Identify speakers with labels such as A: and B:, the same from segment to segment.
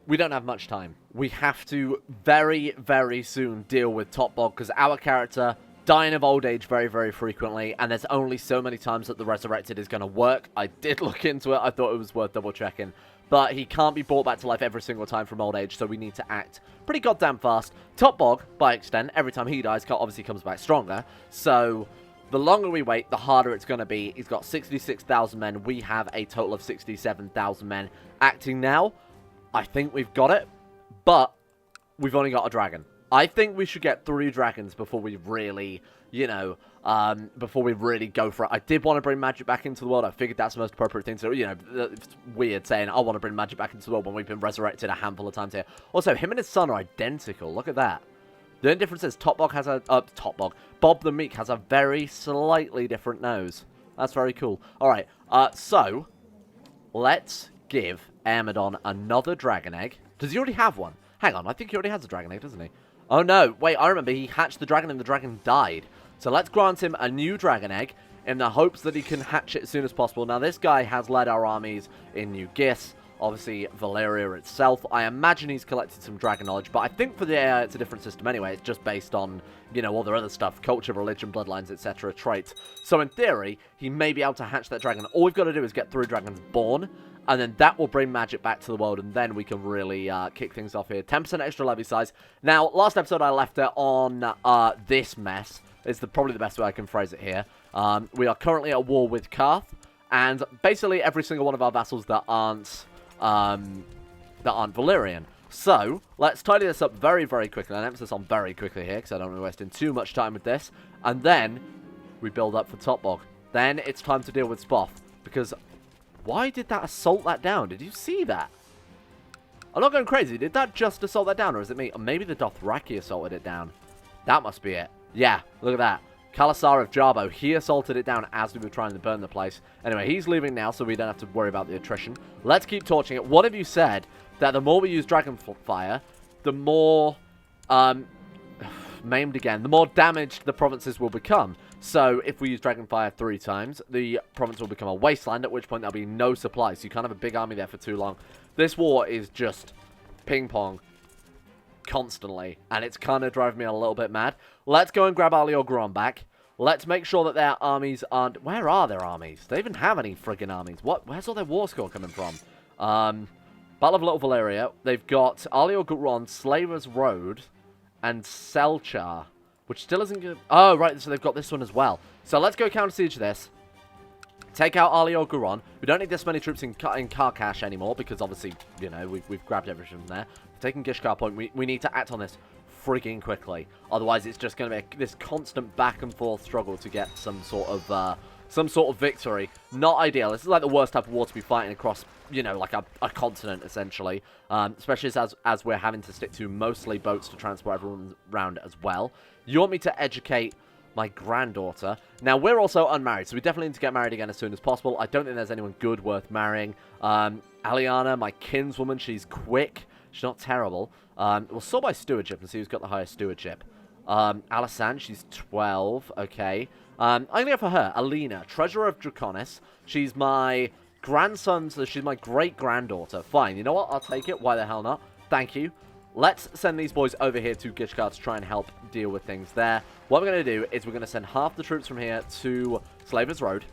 A: we don't have much time. We have to very, very soon deal with Topbog, because our character dying of old age very, very frequently, and there's only so many times that the Resurrected is going to work. I did look into it. I thought it was worth double-checking. But he can't be brought back to life every single time from old age, so we need to act pretty goddamn fast. Topbog, by extent, every time he dies, obviously comes back stronger. So the longer we wait, the harder it's going to be. He's got 66,000 men. We have a total of 67,000 men acting now. I think we've got it, but we've only got a dragon. I think we should get 3 dragons before we really, you know, before we really go for it. I did want to bring magic back into the world. I figured that's the most appropriate thing to do. You know, it's weird saying I want to bring magic back into the world when we've been resurrected a handful of times here. Also, him and his son are identical. Look at that. The only difference is Bob the Meek has a very slightly different nose. That's very cool. All right, so let's give Amidon another dragon egg. Does he already have one? Hang on, I think he already has a dragon egg, doesn't he? Oh no, wait, I remember he hatched the dragon and the dragon died. So let's grant him a new dragon egg in the hopes that he can hatch it as soon as possible. Now this guy has led our armies in New Gis, obviously Valyria itself. I imagine he's collected some dragon knowledge, but I think for the AI it's a different system anyway. It's just based on, you know, all the other stuff, culture, religion, bloodlines, etc., traits. So in theory, he may be able to hatch that dragon. All we've got to do is get 3 dragons born, and then that will bring magic back to the world, and then we can really kick things off here. 10% extra levy size. Now, last episode I left it on this mess. Is probably the best way I can phrase it here. We are currently at war with Karth, and basically every single one of our vassals that aren't Valyrian. So, let's tidy this up very, very quickly. And emphasis on very quickly here, because I don't want to be wasting too much time with this. And then, we build up for Topbog. Then, it's time to deal with Spoff, because why did that assault that down? Did you see that? I'm not going crazy. Did that just assault that down, or is it me? Or maybe the Dothraki assaulted it down. That must be it. Yeah, look at that. Kalasar of Jarbo, he assaulted it down as we were trying to burn the place. Anyway, he's leaving now, so we don't have to worry about the attrition. Let's keep torching it. What have you said? That the more we use Dragonfire, the more, maimed again, the more damaged the provinces will become. So, if we use Dragonfire 3 times, the province will become a wasteland, at which point there'll be no supplies. So you can't have a big army there for too long. This war is just ping-pong constantly, and it's kind of driving me a little bit mad. Let's go and grab Alior back. Let's make sure that their armies aren't... Where are their armies? Do they even have any friggin' armies? Where's all their war score coming from? Battle of Little Valyria. They've got Alior Slaver's Road, and Selchar, which still isn't good. Oh, right, so they've got this one as well. So let's go counter-siege this. Take out Alior Guron. We don't need this many troops in Karkash anymore, because obviously, you know, we've grabbed everything from there. Taking Gishkar Point, we need to act on this frigging quickly. Otherwise, it's just going to be this constant back-and-forth struggle to get some sort of victory. Not ideal. This is like the worst type of war to be fighting across, you know, like a continent, essentially. Especially as we're having to stick to mostly boats to transport everyone around as well. You want me to educate my granddaughter. Now, we're also unmarried, so we definitely need to get married again as soon as possible. I don't think there's anyone good worth marrying. Aliana, my kinswoman, she's quick. She's not terrible. We'll sort by stewardship and see who's got the highest stewardship. Alysanne, she's 12. Okay. I'm going to go for her. Alina, Treasurer of Draconis. She's my grandson's... She's my great-granddaughter. Fine. You know what? I'll take it. Why the hell not? Thank you. Let's send these boys over here to Gishkar to try and help deal with things there. What we're going to do is we're going to send half the troops from here to Slaver's Road.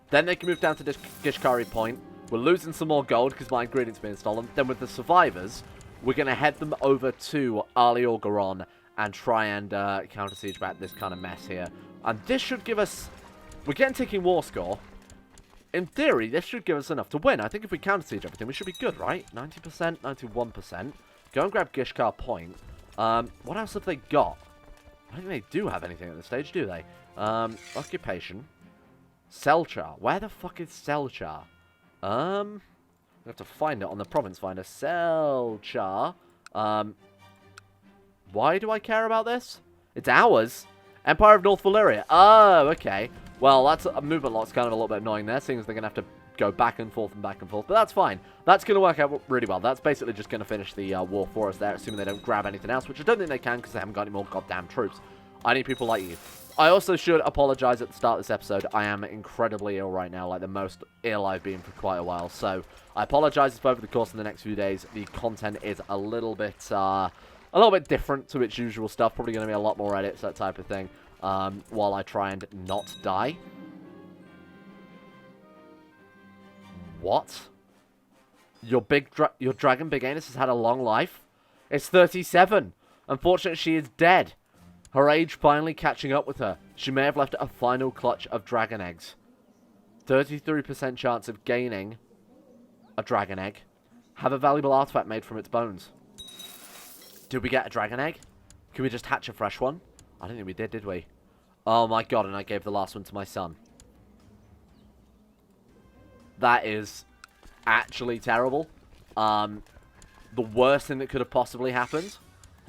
A: Then they can move down to Gishkari Point. We're losing some more gold because my ingredients are being stolen. Then with the survivors, we're going to head them over to Alior Garon and try and counter-siege back this kind of mess here. And this should give us... We're getting ticking war score. In theory, this should give us enough to win. I think if we counter-siege everything, we should be good, right? 90%, 91%. Go and grab Gishkar Point. What else have they got? I don't think they do have anything at this stage, do they? Occupation. Selchar. Where the fuck is Selchar? We have to find it on the province finder. Selchar. Why do I care about this? It's ours. Empire of North Valyria. Oh, okay. Well, that's a movement lot's kind of a little bit annoying there, seeing as they're going to have to go back and forth and back and forth. But that's fine. That's going to work out really well. That's basically just going to finish the war for us there, assuming they don't grab anything else, which I don't think they can because they haven't got any more goddamn troops. I need people like you. I also should apologize at the start of this episode. I am incredibly ill right now, like the most ill I've been for quite a while. So I apologize if over the course of the next few days the content is a little bit different to its usual stuff. Probably going to be a lot more edits, that type of thing, while I try and not die. What? Your dragon Big Anus has had a long life? It's 37. Unfortunately, she is dead. Her age finally catching up with her. She may have left a final clutch of dragon eggs. 33% chance of gaining a dragon egg. Have a valuable artifact made from its bones. Did we get a dragon egg? Can we just hatch a fresh one? I don't think we did we? Oh my god, and I gave the last one to my son. That is actually terrible. The worst thing that could have possibly happened.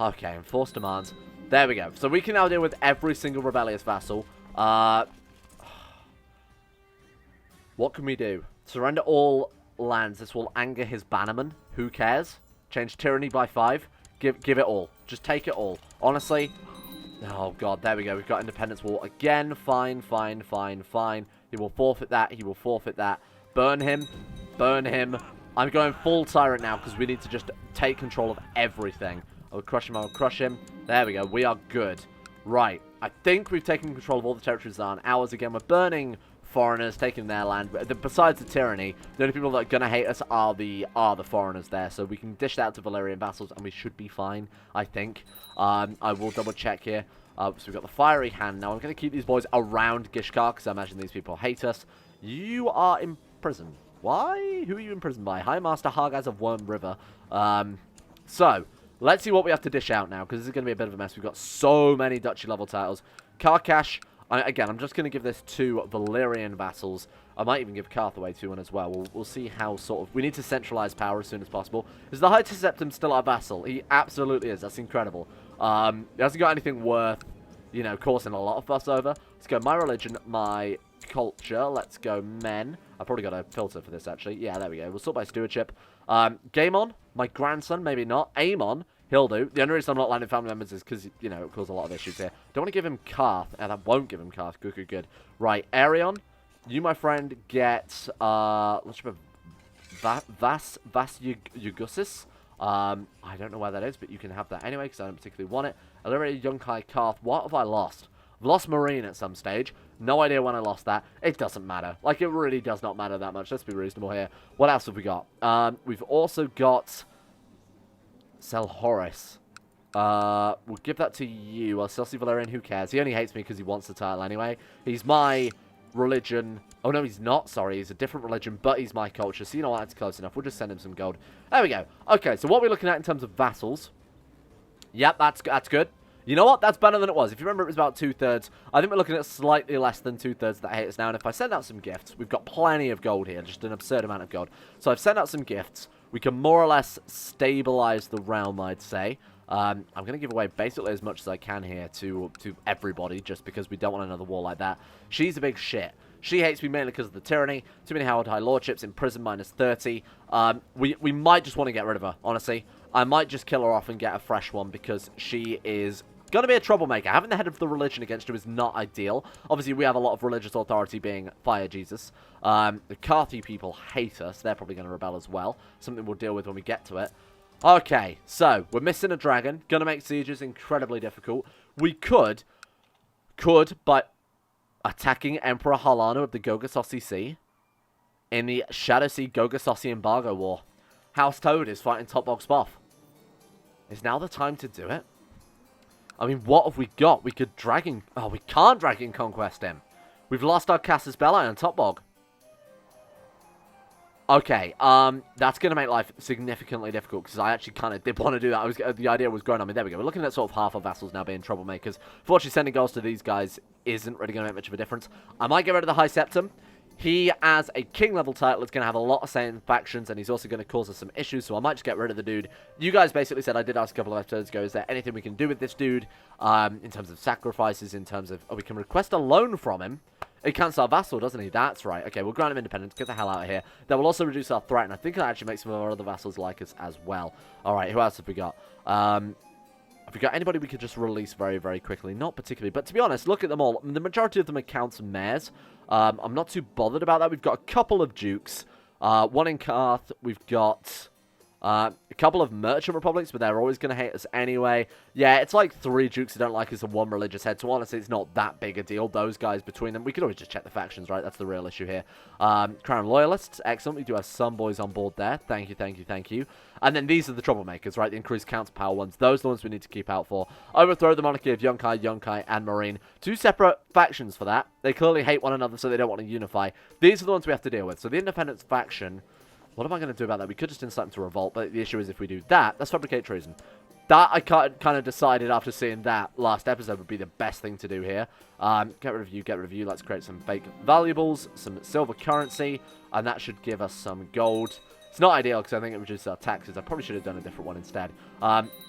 A: Okay, enforced demands. There we go. So we can now deal with every single rebellious vassal. What can we do? Surrender all lands. This will anger his bannerman. Who cares? Change tyranny by 5. Give it all. Just take it all. Honestly. Oh, God. There we go. We've got independence war again. Fine, fine, fine, fine. He will forfeit that. He will forfeit that. Burn him. Burn him. I'm going full tyrant now because we need to just take control of everything. I'll crush him. I'll crush him. There we go. We are good. Right. I think we've taken control of all the territories that aren't ours again. We're burning foreigners, taking their land. Besides the tyranny, the only people that are going to hate us are the foreigners there. So we can dish that out to Valyrian vassals and we should be fine, I think. I will double check here. So we've got the fiery hand. Now I'm going to keep these boys around Gishkar because I imagine these people hate us. You are in prison. Why? Who are you imprisoned by? High Master Hargaz of Worm River. So let's see what we have to dish out now, because this is going to be a bit of a mess. We've got so many duchy-level titles. Karkash, again, I'm just going to give this to Valyrian vassals. I might even give Karth away to one as well. We'll see how sort of... We need to centralize power as soon as possible. Is the High Septim still our vassal? He absolutely is. That's incredible. He hasn't got anything worth, you know, causing a lot of fuss over. Let's go my religion, my culture. Let's go men. I've probably got a filter for this, actually. Yeah, there we go. We'll sort by stewardship. Gamon, my grandson, maybe not. Amon, he'll do. The only reason I'm not landing family members is because, you know, it caused a lot of issues here. Don't want to give him Karth. That won't give him Karth. Good, good, good. Right, Arion, you, my friend, get, let's remember, Vas Yugusis. I don't know where that is, but you can have that anyway, because I don't particularly want it. Elyria, Yunkai, Karth. What have I lost? I've lost Marine at some stage. No idea when I lost that. It doesn't matter. Like, it really does not matter that much. Let's be reasonable here. What else have we got? We've also got Selhoris. We'll give that to you. Well, Celsi Valyrian, who cares? He only hates me because he wants the title anyway. He's my religion. Oh, no, he's not. Sorry, he's a different religion, but he's my culture. So, you know what? That's close enough. We'll just send him some gold. There we go. Okay, so what we're looking at in terms of vassals. Yep, that's good. You know what? That's better than it was. If you remember, it was about 2/3. I think we're looking at slightly less than 2/3 that hate us now. And if I send out some gifts, we've got plenty of gold here. Just an absurd amount of gold. So I've sent out some gifts. We can more or less stabilize the realm, I'd say. I'm going to give away basically as much as I can here to everybody, just because we don't want another war like that. She's a big shit. She hates me mainly because of the tyranny. Too many High Lordships in prison, -30. We might just want to get rid of her, honestly. I might just kill her off and get a fresh one because she is going to be a troublemaker. Having the head of the religion against her is not ideal. Obviously, we have a lot of religious authority being Fire Jesus. The Carthy people hate us. They're probably going to rebel as well. Something we'll deal with when we get to it. Okay, so we're missing a dragon. Going to make sieges incredibly difficult. We could, by attacking Emperor Harlano of the Gogasossi Sea in the Shadow Sea Gogasossi Embargo War. House Toad is fighting Topbog Spoff. Is now the time to do it? I mean, what have we got? We could Dragon... Oh, we can't Dragon Conquest him. We've lost our Casus Belli on Topbog. Okay, that's going to make life significantly difficult, because I actually kind of did want to do that. The idea was growing on me. There we go. We're looking at sort of half our vassals now being troublemakers. Fortunately, sending goals to these guys isn't really going to make much of a difference. I might get rid of the High Septim. He, as a king-level title, is going to have a lot of say in factions, and he's also going to cause us some issues, so I might just get rid of the dude. You guys basically said, I did ask a couple of episodes ago, is there anything we can do with this dude, in terms of sacrifices, in terms of, oh, we can request a loan from him. He cancels our vassal, doesn't he? That's right. Okay, we'll grant him independence. Get the hell out of here. That will also reduce our threat, and I think it'll actually make some of our other vassals like us as well. Alright, who else have we got? Have we got anybody we could just release very, very quickly? Not particularly, but to be honest, look at them all. The majority of them are counts and mayors. I'm not too bothered about that. We've got a couple of dukes. One in Karth. We've got a couple of merchant republics, but they're always going to hate us anyway. Yeah, it's like 3 dukes who don't like us and 1 religious head, so honestly, it's not that big a deal. Those guys between them, we could always just check the factions, right? That's the real issue here. Crown Loyalists, excellent. We do have some boys on board there. Thank you, thank you, thank you. And then these are the troublemakers, right? The increased counter power ones. Those are the ones we need to keep out for. Overthrow the monarchy of Yunkai, and Marine. 2 separate factions for that. They clearly hate one another, so they don't want to unify. These are the ones we have to deal with. So the Independence faction... What am I going to do about that? We could just incite them to revolt, but the issue is if we do that, that's fabricate treason. That I kind of decided after seeing that last episode would be the best thing to do here. Get rid of you, get rid of you. Let's create some fake valuables, some silver currency, and that should give us some gold. It's not ideal because I think it reduces our taxes. I probably should have done a different one instead.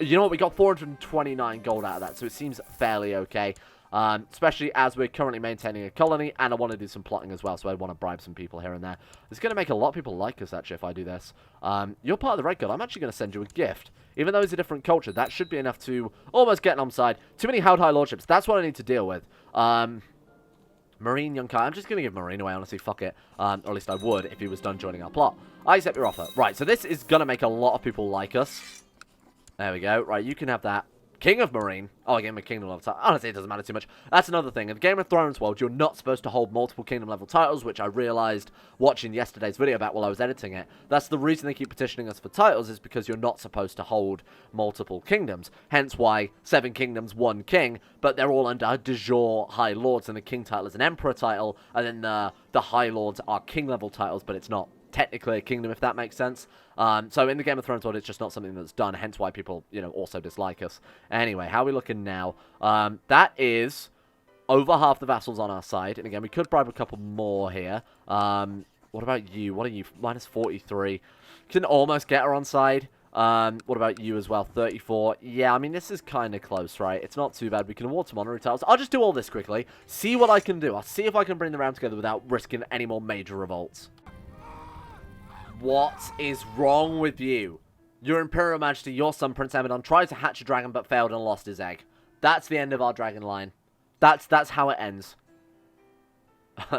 A: You know what? We got 429 gold out of that, so it seems fairly okay. Especially as we're currently maintaining a colony, and I want to do some plotting as well, so I want to bribe some people here and there. It's going to make a lot of people like us, actually, if I do this. You're part of the Red Guard. I'm actually going to send you a gift. Even though it's a different culture, that should be enough to almost get an onside. Too many held high lordships. That's what I need to deal with. Marine Yunkai. I'm just going to give Marine away, honestly. Fuck it. Or at least I would if he was done joining our plot. I accept your offer. Right, so this is going to make a lot of people like us. There we go. Right, you can have that. King of Marine. Oh, I gave him a kingdom level title. Honestly, it doesn't matter too much. That's another thing. In the Game of Thrones world, you're not supposed to hold multiple kingdom level titles, which I realized watching yesterday's video about while I was editing it. That's the reason they keep petitioning us for titles, is because you're not supposed to hold multiple kingdoms. Hence why 7 kingdoms, 1 king, but they're all under de jure High Lords, and the king title is an emperor title, and then the High Lords are king level titles, but it's not technically a kingdom, if that makes sense. So in the Game of Thrones world, it's just not something that's done, hence why people, you know, also dislike us. Anyway, how are we looking now? That is over half the vassals on our side, and again, we could bribe a couple more here. What about you? What are you? Minus 43. Can almost get her on side. What about you as well? 34. Yeah, I mean, this is kind of close, right? It's not too bad. We can award some honorary titles. I'll just do all this quickly, see what I can do. I'll see if I can bring the round together without risking any more major revolts. What is wrong with you? Your Imperial Majesty, your son, Prince Emidon, tried to hatch a dragon but failed and lost his egg. That's the end of our dragon line. That's how it ends.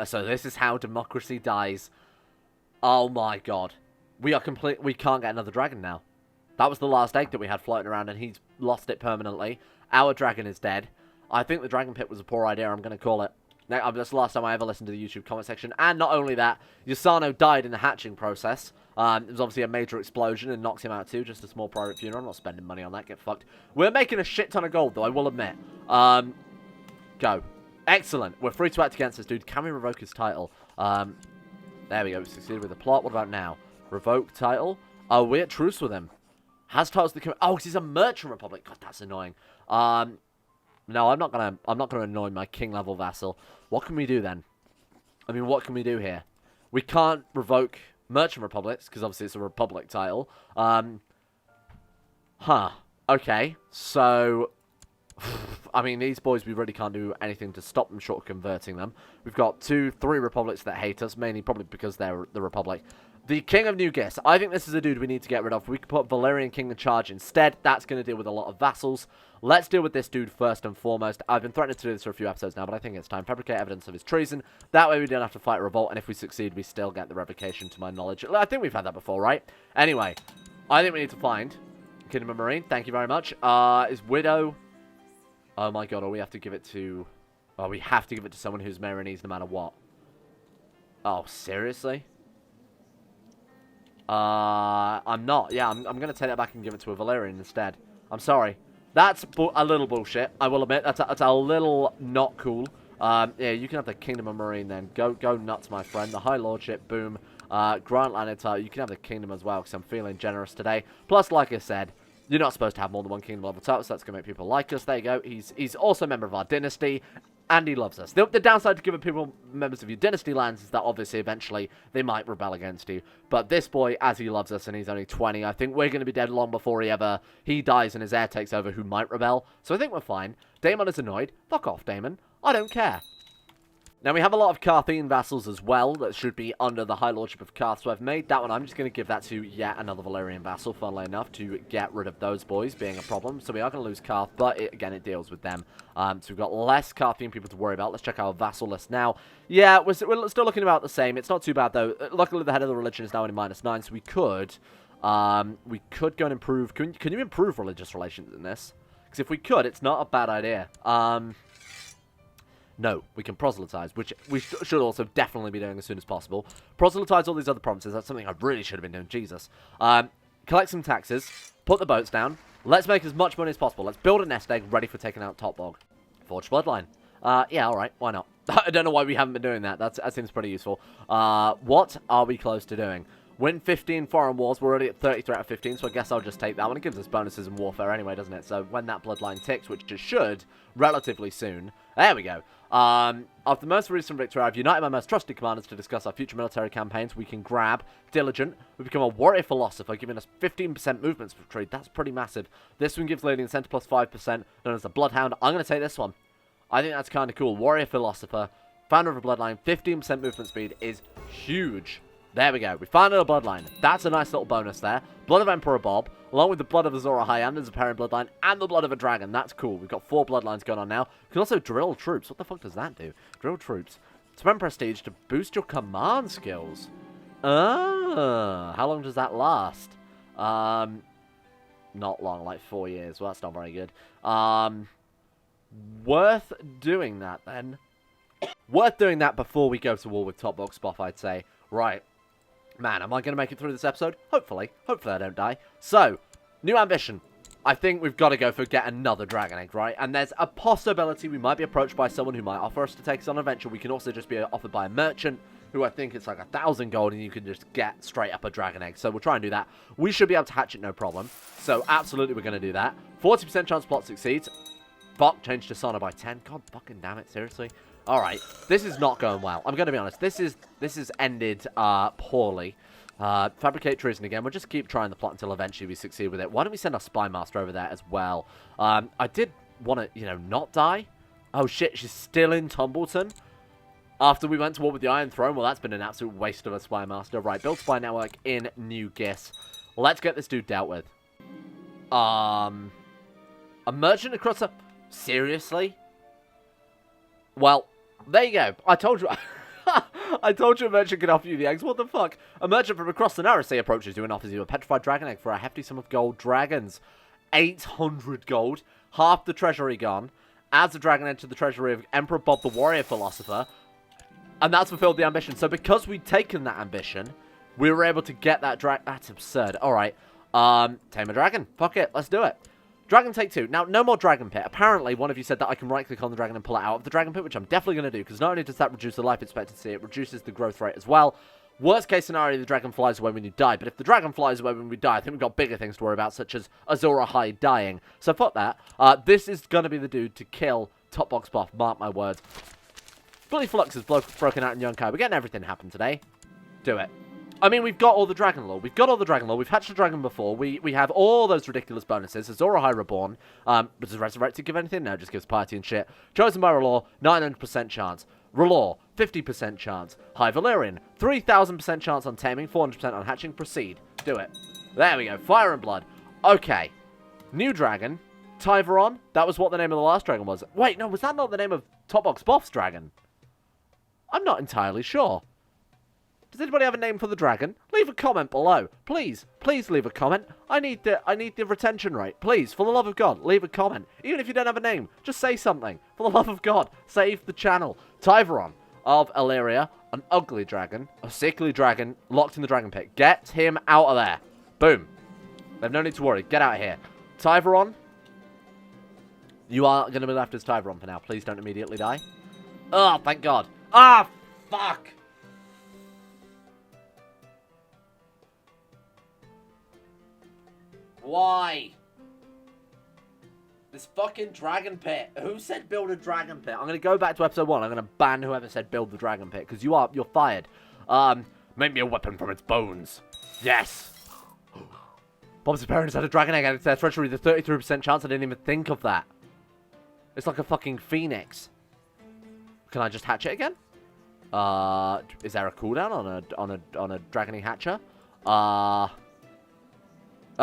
A: So this is how democracy dies. Oh my god. We can't get another dragon now. That was the last egg that we had floating around, and he's lost it permanently. Our dragon is dead. I think the dragon pit was a poor idea, I'm going to call it. That's the last time I ever listened to the YouTube comment section. And not only that, Yasano died in the hatching process. It was obviously a major explosion and knocked him out too. Just a small private funeral. I'm not spending money on that. Get fucked. We're making a shit ton of gold, though, I will admit. Go. Excellent. We're free to act against this dude. Can we revoke his title? There we go. We succeeded with the plot. What about now? Revoke title. Oh, we're at truce with him. Has titles that come... Oh, because he's a merchant republic. God, that's annoying. No, I'm not gonna annoy my king level vassal. What can we do then? I mean, what can we do here? We can't revoke merchant republics because obviously it's a republic title. Okay. So, I mean, these boys, we really can't do anything to stop them short of converting them. We've got 2, 3 republics that hate us, mainly probably because they're the republic. The King of New Gis. I think this is a dude we need to get rid of. We could put Valyrian King in charge instead. That's going to deal with a lot of vassals. Let's deal with this dude first and foremost. I've been threatening to do this for a few episodes now, but I think it's time. Fabricate evidence of his treason. That way we don't have to fight a revolt, and if we succeed, we still get the revocation, to my knowledge. I think we've had that before, right? Anyway, I think we need to find Kingdom of Marine. Thank you very much. Is Widow... Oh my god, or we have to give it to... Oh, we have to give it to someone who's Marinese no matter what. Oh, seriously? I'm not. Yeah, I'm going to take that back and give it to a Valyrian instead. I'm sorry. That's a little bullshit, I will admit. That's a little not cool. Yeah, you can have the Kingdom of Marine then. Go nuts, my friend. The High Lordship, boom. Grant Landed title. You can have the Kingdom as well, because I'm feeling generous today. Plus, like I said, you're not supposed to have more than 1 Kingdom level title, so that's going to make people like us. There you go. He's also a member of our dynasty. And he loves us. The downside to giving people members of your dynasty lands is that obviously eventually they might rebel against you. But this boy, as he loves us and he's only 20, I think we're going to be dead long before he dies and his heir takes over who might rebel. So I think we're fine. Daemon is annoyed. Fuck off, Daemon. I don't care. Now, we have a lot of Carthian vassals as well that should be under the High Lordship of Carth, so I've made that one. I'm just going to give that to yet another Valyrian vassal, funnily enough, to get rid of those boys being a problem. So we are going to lose Carth, but again, it deals with them. So we've got less Carthian people to worry about. Let's check our vassal list now. Yeah, we're still looking about the same. It's not too bad, though. Luckily, the head of the religion is now only -9, so we could go and improve. Can you improve religious relations in this? Because if we could, it's not a bad idea. No, we can proselytize, which we should also definitely be doing as soon as possible. Proselytize all these other provinces. That's something I really should have been doing. Jesus. Collect some taxes. Put the boats down. Let's make as much money as possible. Let's build a nest egg ready for taking out Topbog. Forge bloodline. Yeah, alright. Why not? I don't know why we haven't been doing that. That seems pretty useful. What are we close to doing? Win 15 foreign wars. We're already at 33 out of 15, so I guess I'll just take that one. It gives us bonuses in warfare anyway, doesn't it? So when that bloodline ticks, which it should relatively soon. There we go. After the most recent victory, I've united my most trusted commanders to discuss our future military campaigns. We can grab Diligent. We become a warrior philosopher, giving us 15% movement speed. That's pretty massive. This one gives Lady Center plus 5%, known as the Bloodhound. I'm going to take this one. I think that's kind of cool. Warrior philosopher, founder of a bloodline, 15% movement speed is huge. There we go. We found a bloodline. That's a nice little bonus there. Blood of Emperor Bob, along with the blood of Azor Ahai and the Zapaeryan bloodline, and the blood of a dragon. That's cool. We've got 4 bloodlines going on now. We can also drill troops. What the fuck does that do? Drill troops. Spend prestige to boost your command skills. How long does that last? Not long, like 4 years. Well, that's not very good. Worth doing that, then. Worth doing that before we go to war with Topbog Spoff, I'd say. Right. Man, am I going to make it through this episode? Hopefully. Hopefully I don't die. So, new ambition. I think we've got to go for get another dragon egg, right? And there's a possibility we might be approached by someone who might offer us to take us on an adventure. We can also just be offered by a merchant, who I think it's like 1,000 gold, and you can just get straight up a dragon egg. So we'll try and do that. We should be able to hatch it, no problem. So absolutely we're going to do that. 40% chance plot succeeds. Fuck, change dishonor by 10. God fucking damn it, seriously? Alright, this is not going well. I'm going to be honest. This is ended poorly. Fabricate treason again. We'll just keep trying the plot until eventually we succeed with it. Why don't we send our spy master over there as well? I did want to, not die. Oh shit, she's still in Tumbleton? After we went to war with the Iron Throne? Well, that's been an absolute waste of a spy master. Right, build spy network in New Gis. Let's get this dude dealt with. A merchant across the... Seriously? Well, there you go. I told you... I told you a merchant could offer you the eggs. What the fuck? A merchant from across the Narrow Sea approaches you and offers you a petrified dragon egg for a hefty sum of gold dragons. 800 gold. Half the treasury gone. Adds a dragon egg to the treasury of Emperor Bob the Warrior Philosopher. And that's fulfilled the ambition. So because we'd taken that ambition, we were able to get that dragon... That's absurd. Alright. Tame a dragon. Fuck it. Let's do it. Dragon take 2. Now, no more dragon pit. Apparently, one of you said that I can right-click on the dragon and pull it out of the dragon pit, which I'm definitely going to do, because not only does that reduce the life expectancy, it reduces the growth rate as well. Worst case scenario, the dragon flies away when you die, but if the dragon flies away when we die, I think we've got bigger things to worry about, such as Azor Ahai dying. So fuck that. This is going to be the dude to kill Topbog Spoff, mark my words. Bloody Flux has broken out in Yunkai. We're getting everything happen today. Do it. I mean, we've got all the dragon lore. We've got all the dragon lore. We've hatched a dragon before. We have all those ridiculous bonuses. Azor Ahai Reborn. Does Resurrected give anything? No, it just gives piety and shit. Chosen by R'hllor, 900% chance. R'hllor, 50% chance. High Valyrian, 3,000% chance on taming, 400% on hatching. Proceed. Do it. There we go. Fire and blood. Okay. New dragon. Tyveron. That was what the name of the last dragon was. Wait, no, was that not the name of Topbog Spoff's dragon? I'm not entirely sure. Does anybody have a name for the dragon? Leave a comment below. Please, please leave a comment. I need the retention rate. Please, for the love of God, leave a comment. Even if you don't have a name, just say something. For the love of God, save the channel. Tyveron of Elyria, an ugly dragon, a sickly dragon, locked in the dragon pit. Get him out of there. Boom. They've no need to worry. Get out of here. Tyveron, you are going to be left as Tyveron for now. Please don't immediately die. Oh, thank God. Ah, fuck. Why? This fucking dragon pit. Who said build a dragon pit? I'm going to go back to episode 1. I'm going to ban whoever said build the dragon pit. Because you're fired. Make me a weapon from its bones. Yes. Bob's parents had a dragon egg added to their treasury. The 33% chance. I didn't even think of that. It's like a fucking phoenix. Can I just hatch it again? Is there a cooldown on a Dragony Hatcher? Oh,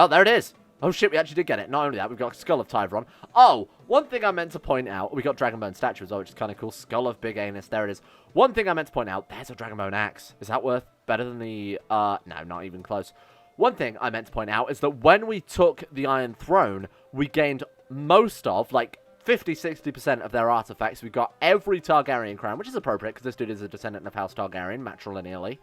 A: there it is. Oh shit, we actually did get it. Not only that, we've got Skull of Tyveron. Oh, one thing I meant to point out, we got Dragonbone statue as well, which is kind of cool. Skull of Big Anus, there it is. One thing I meant to point out, there's a Dragonbone axe. Is that worth better than the, no, not even close. One thing I meant to point out is that when we took the Iron Throne, we gained most of, like, 50-60% of their artifacts. We've got every Targaryen crown, which is appropriate, because this dude is a descendant of House Targaryen, matrilineally.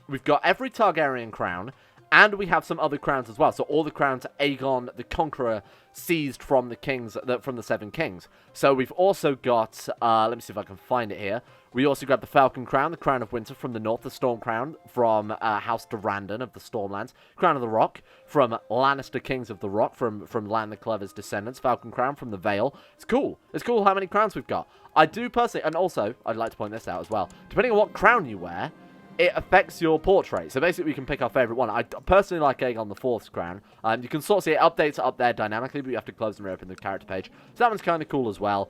A: We've got every Targaryen crown, and we have some other crowns as well. So all the crowns Aegon the Conqueror seized from the kings, from the Seven Kings. So we've also got, let me see if I can find it here. We also got the Falcon Crown, the Crown of Winter from the north, the Storm Crown from House Durrandon of the Stormlands, Crown of the Rock from Lannister Kings of the Rock, from Lan the Clever's descendants, Falcon Crown from the Vale. It's cool. It's cool how many crowns we've got. I do personally, and also, I'd like to point this out as well, depending on what crown you wear, it affects your portrait. So basically, we can pick our favourite one. I personally like Aegon the Fourth's crown. You can sort of see it updates up there dynamically, but you have to close and reopen the character page. So that one's kind of cool as well.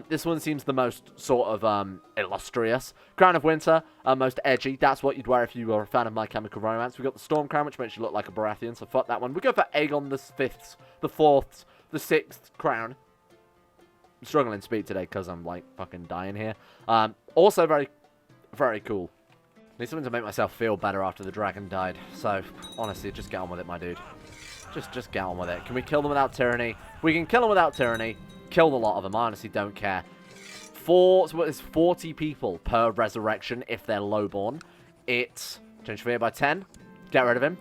A: This one seems the most sort of illustrious. Crown of Winter, most edgy. That's what you'd wear if you were a fan of My Chemical Romance. We've got the Storm Crown, which makes you look like a Baratheon, so fuck that one. We go for Aegon the Fifth's, the Fourth's, the Sixth crown. I'm struggling to speak today because I'm, like, fucking dying here. Also very, very cool. Need something to make myself feel better after the dragon died. So, honestly, just get on with it, my dude. Just get on with it. Can we kill them without tyranny? We can kill them without tyranny. Kill the lot of them. I honestly don't care. So what is 40 people per resurrection if they're lowborn. It's change fear by 10. Get rid of him.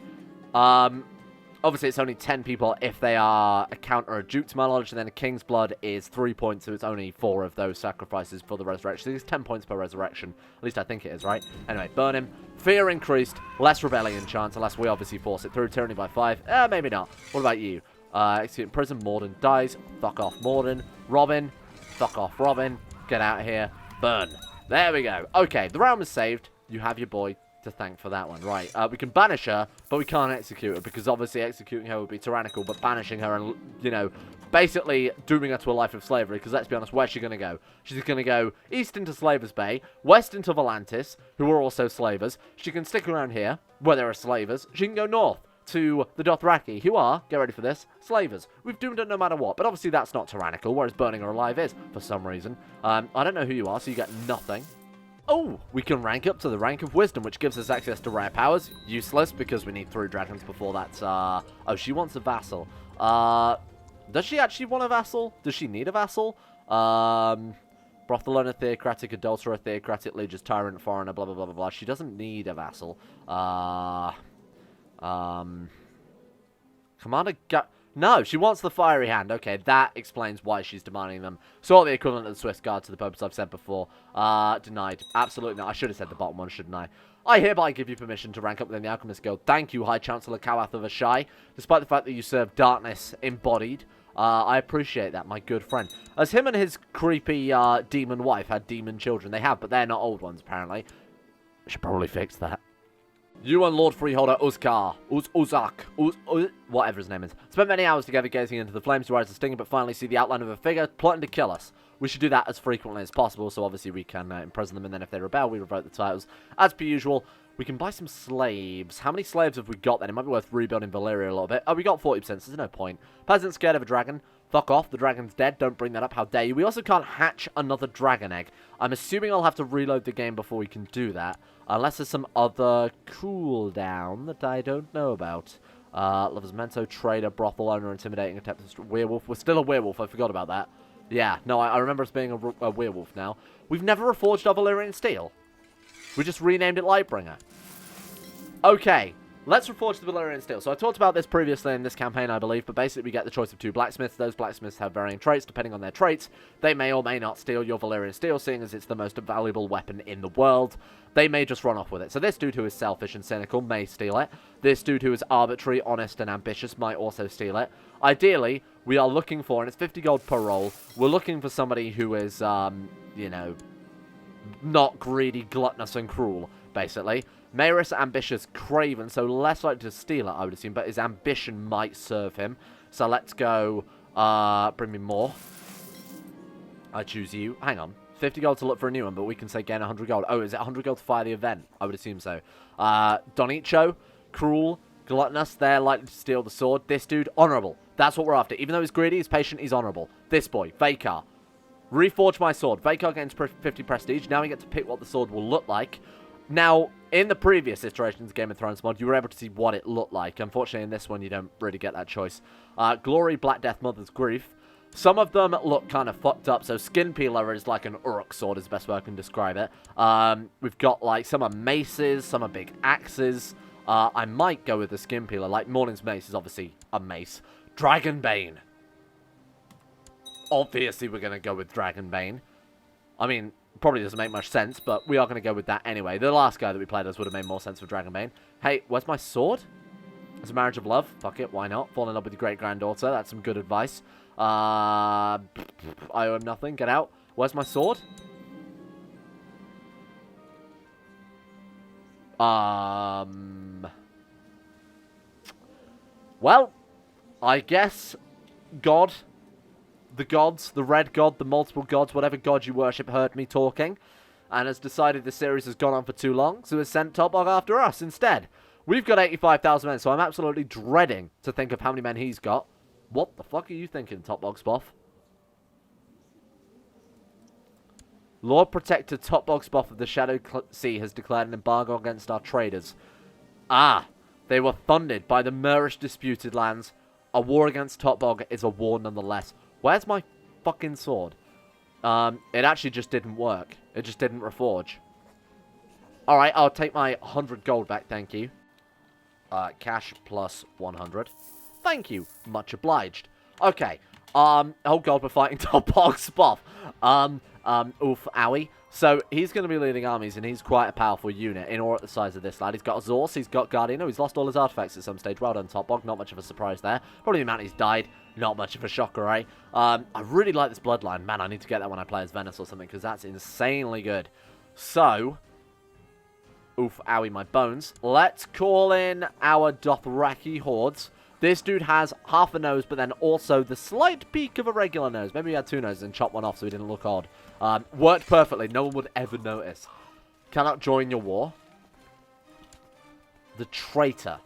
A: Obviously, it's only 10 people if they are a count or a duke, to my knowledge, and then a king's blood is 3 points, so it's only 4 of those sacrifices for the resurrection. So it's 10 points per resurrection. At least I think it is, right? Anyway, burn him. Fear increased. Less rebellion chance, unless we obviously force it through. Tyranny by 5. Maybe not. What about you? Execute in prison. Morden dies. Fuck off, Morden. Robin. Fuck off, Robin. Get out of here. Burn. There we go. Okay, the realm is saved. You have your boy to thank for that one. Right, we can banish her, but we can't execute her, because obviously executing her would be tyrannical, but banishing her and, you know, basically dooming her to a life of slavery, because let's be honest, where's she going to go? She's going to go east into Slavers Bay, west into Volantis, who are also slavers. She can stick around here, where there are slavers. She can go north to the Dothraki, who are, get ready for this, slavers. We've doomed her no matter what, but obviously that's not tyrannical, whereas burning her alive is, for some reason. I don't know who you are, so you get nothing. Oh, we can rank up to the rank of Wisdom, which gives us access to rare powers. Useless, because we need 3 dragons before that's, oh, she wants a vassal. Does she actually want a vassal? Does she need a vassal? Brothel owner, theocratic, adulterer, theocratic, lieges, tyrant, foreigner, blah, blah, blah, blah, blah. She doesn't need a vassal. Commander No, she wants the fiery hand. Okay, that explains why she's demanding them. Sort of the equivalent of the Swiss Guard to the purpose I've said before. Denied. Absolutely not. I should have said the bottom one, shouldn't I? I hereby give you permission to rank up within the Alchemist Guild. Thank you, High Chancellor Kawath of Asshai. Despite the fact that you serve darkness embodied, I appreciate that, my good friend. As him and his creepy demon wife had demon children. They have, but they're not old ones, apparently. I should probably fix that. You and Lord Freeholder Uzak, whatever his name is, spent many hours together gazing into the flames to rise the stinger, but finally see the outline of a figure plotting to kill us. We should do that as frequently as possible, so obviously we can imprison them, and then if they rebel, we revoke the titles. As per usual, we can buy some slaves. How many slaves have we got then? It might be worth rebuilding Valyria a little bit. Oh, we got 40%, so there's no point. Peasant scared of a dragon. Fuck off, the dragon's dead. Don't bring that up, how dare you. We also can't hatch another dragon egg. I'm assuming I'll have to reload the game before we can do that. Unless there's some other cooldown that I don't know about. Lover's Mento, Trader, Brothel Owner, Intimidating, Tempest, Werewolf. We're still a werewolf, I forgot about that. Yeah, no, I remember us being a werewolf now. We've never reforged our Valyrian steel. We just renamed it Lightbringer. Okay, let's reforge the Valyrian steel. So I talked about this previously in this campaign, I believe, but basically we get the choice of 2 blacksmiths. Those blacksmiths have varying traits. Depending on their traits, they may or may not steal your Valyrian steel, seeing as it's the most valuable weapon in the world. They may just run off with it. So this dude who is selfish and cynical may steal it. This dude who is arbitrary, honest, and ambitious might also steal it. Ideally, we are looking for, and it's 50 gold per roll, we're looking for somebody who is, you know, not greedy, gluttonous, and cruel, basically. Mayoress, ambitious, craven, so less likely to steal it, I would assume, but his ambition might serve him. So let's go, bring me more. I choose you. Hang on. 50 gold to look for a new one, but we can say gain 100 gold. Oh, is it 100 gold to fire the event? I would assume so. Donicho, cruel, gluttonous, they're likely to steal the sword. This dude, honourable. That's what we're after. Even though he's greedy, he's patient, he's honourable. This boy, Vakar. Reforge my sword. Vakar gains 50 prestige. Now we get to pick what the sword will look like. Now, in the previous iterations of Game of Thrones mod, you were able to see what it looked like. Unfortunately, in this one, you don't really get that choice. Glory, Black Death, Mother's Grief. Some of them look kind of fucked up. So Skin Peeler is like an Uruk sword is the best way I can describe it. We've got like some are maces, some are big axes. I might go with the Skin Peeler. Like Morning's Mace is obviously a mace. Dragonbane. Obviously, we're going to go with Dragonbane. I mean, probably doesn't make much sense, but we are going to go with that anyway. The last guy that we played as would have made more sense for Dragonbane. Hey, where's my sword? It's a marriage of love. Fuck it, why not? Fall in love with your great-granddaughter. That's some good advice. I owe him nothing. Get out. Where's my sword? Well, I guess God, the gods, the red god, the multiple gods, whatever god you worship heard me talking and has decided the series has gone on for too long, so has sent Topbog after us instead. We've got 85,000 men, so I'm absolutely dreading to think of how many men he's got. What the fuck are you thinking, Topbog Spoff? Lord Protector Topbog Spoff of the Shadow Sea has declared an embargo against our traders. Ah, they were funded by the Moorish disputed lands. A war against Topbog is a war nonetheless. Where's my fucking sword? It actually just didn't work. It just didn't reforge. Alright, I'll take my 100 gold back, thank you. Cash plus 100. Thank you. Much obliged. Okay. Oh god, we're fighting Topbog Spoff. Oof, owie. So, he's going to be leading armies, and he's quite a powerful unit in or at the size of this lad. He's got Azor's, he's got Guardian. Oh, he's lost all his artifacts at some stage. Well done, Topbog. Not much of a surprise there. Probably the amount he's died. Not much of a shocker, eh? I really like this bloodline. Man, I need to get that when I play as Venice or something, because that's insanely good. So, oof, owie, my bones. Let's call in our Dothraki hordes. This dude has half a nose, but then also the slight peak of a regular nose. Maybe he had two noses and chopped one off so he didn't look odd. Worked perfectly. No one would ever notice. Cannot join your war. The traitor.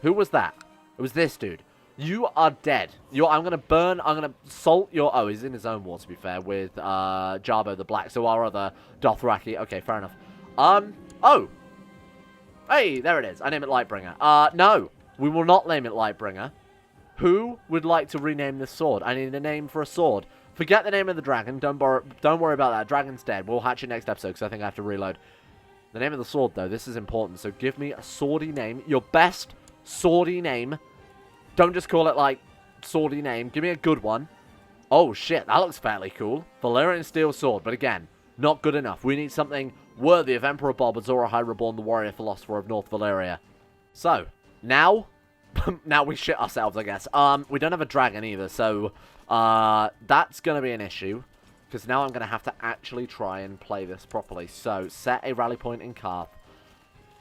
A: Who was that? It was this dude. You are dead. I'm going to burn. I'm going to salt your... Oh, he's in his own war, to be fair, with Jarbo the Black. So our other Dothraki. Okay, fair enough. Oh. Hey, there it is. I name it Lightbringer. No. We will not name it Lightbringer. Who would like to rename this sword? I need a name for a sword. Forget the name of the dragon. Don't worry about that. Dragon's dead. We'll hatch it next episode because I think I have to reload. The name of the sword, though, this is important. So give me a swordy name. Your best swordy name. Don't just call it, like, swordy name. Give me a good one. Oh, shit. That looks fairly cool. Valyrian Steel Sword. But again, not good enough. We need something worthy of Emperor Bob, Azor Ahai Reborn, the warrior philosopher of North Valyria. So... Now we shit ourselves, I guess. We don't have a dragon either, so that's going to be an issue. Because now I'm going to have to actually try and play this properly. So, set a rally point in Karth.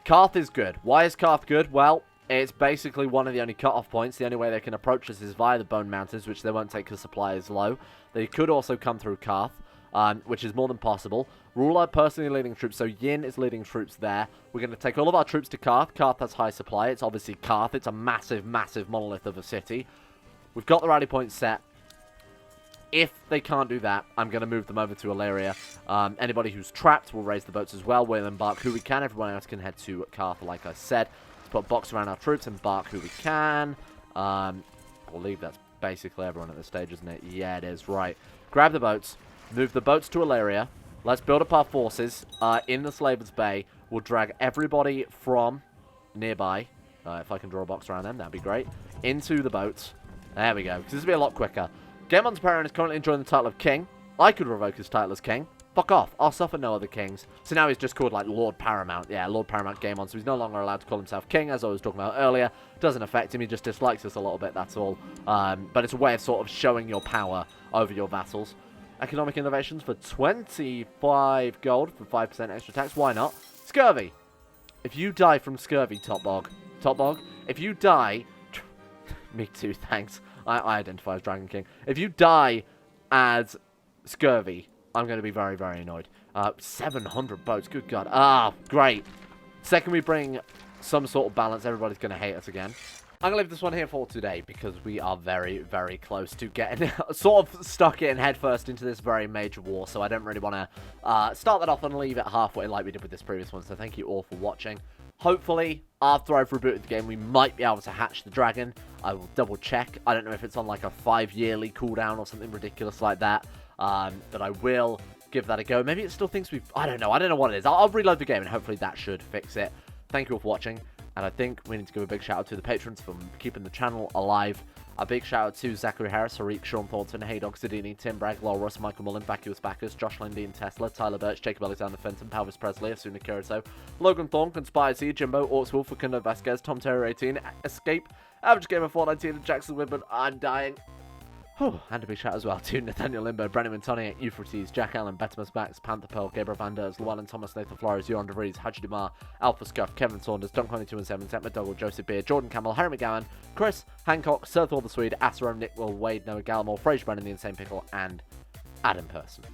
A: Karth is good. Why is Karth good? Well, it's basically one of the only cut-off points. The only way they can approach us is via the Bone Mountains, which they won't take because supply is low. They could also come through Karth, which is more than possible. Ruler personally leading troops, so Yin is leading troops there. We're going to take all of our troops to Karth. Karth has high supply. It's obviously Karth. It's a massive, massive monolith of a city. We've got the rally point set. If they can't do that, I'm going to move them over to Elyria. Anybody who's trapped will raise the boats as well. We'll embark who we can. Everyone else can head to Karth, like I said. Let's put a box around our troops, embark who we can. I believe that's basically everyone at this stage, isn't it? Yeah, it is. Right. Grab the boats. Move the boats to Elyria. Let's build up our forces in the Slaver's Bay. We'll drag everybody from nearby, if I can draw a box around them, that'd be great, into the boats. There we go, because this will be a lot quicker. Gaemon Zapaeryan is currently enjoying the title of King. I could revoke his title as King. Fuck off. I'll suffer no other kings. So now he's just called, like, Lord Paramount. Yeah, Lord Paramount Gaemon, so he's no longer allowed to call himself King, as I was talking about earlier. Doesn't affect him, he just dislikes us a little bit, that's all. But it's a way of sort of showing your power over your vassals. Economic innovations for 25 gold for 5% extra tax. Why not? Scurvy. If you die from scurvy, Topbog, if you die... Me too, thanks. I identify as Dragon King. If you die as scurvy, I'm going to be very, very annoyed. 700 boats, good God. Ah, great. Second we bring some sort of balance, everybody's going to hate us again. I'm going to leave this one here for today because we are very, very close to getting sort of stuck in headfirst into this very major war. So I don't really want to start that off and leave it halfway like we did with this previous one. So thank you all for watching. Hopefully, after I've rebooted the game, we might be able to hatch the dragon. I will double check. I don't know if it's on like a 5-yearly cooldown or something ridiculous like that. But I will give that a go. Maybe it still thinks we've... I don't know what it is. I'll reload the game and hopefully that should fix it. Thank you all for watching. And I think we need to give a big shout out to the patrons for keeping the channel alive. A big shout out to Zachary Harris, Harik, Sean Thornton, Haydog, Sidini, Tim Bragg, Laurus, Michael Mullen, Vacuous Bacchus, Josh Lindy and Tesla, Tyler Birch, Jacob Alexander Fenton, Palvis Presley, Asuna Kirito, Logan Thorne, Conspiracy, Jimbo, Ortswolf, Facundo Vasquez, Tom Terror 18, Escape, Average Gamer 419, and Jackson Whitman. I'm dying. Oh, and a big shout as well to Nathaniel Limbo, Brennan Tony, Euphrates, Jack Allen, Betimus Max, Panther Pearl, Gabriel Van Der, Llewellyn Thomas, Nathan Flores, Joran DeVries, Haji Demar, Alpha Scuff, Kevin Saunders, Dunk217, Zach McDougall, Joseph Beer, Jordan Camel, Harry McGowan, Chris, Hancock, Sir Thor the Swede, Asserom, Nick Will, Wade, Noah Gallimore, Fraser Brennan, The Insane Pickle, and Adam Person.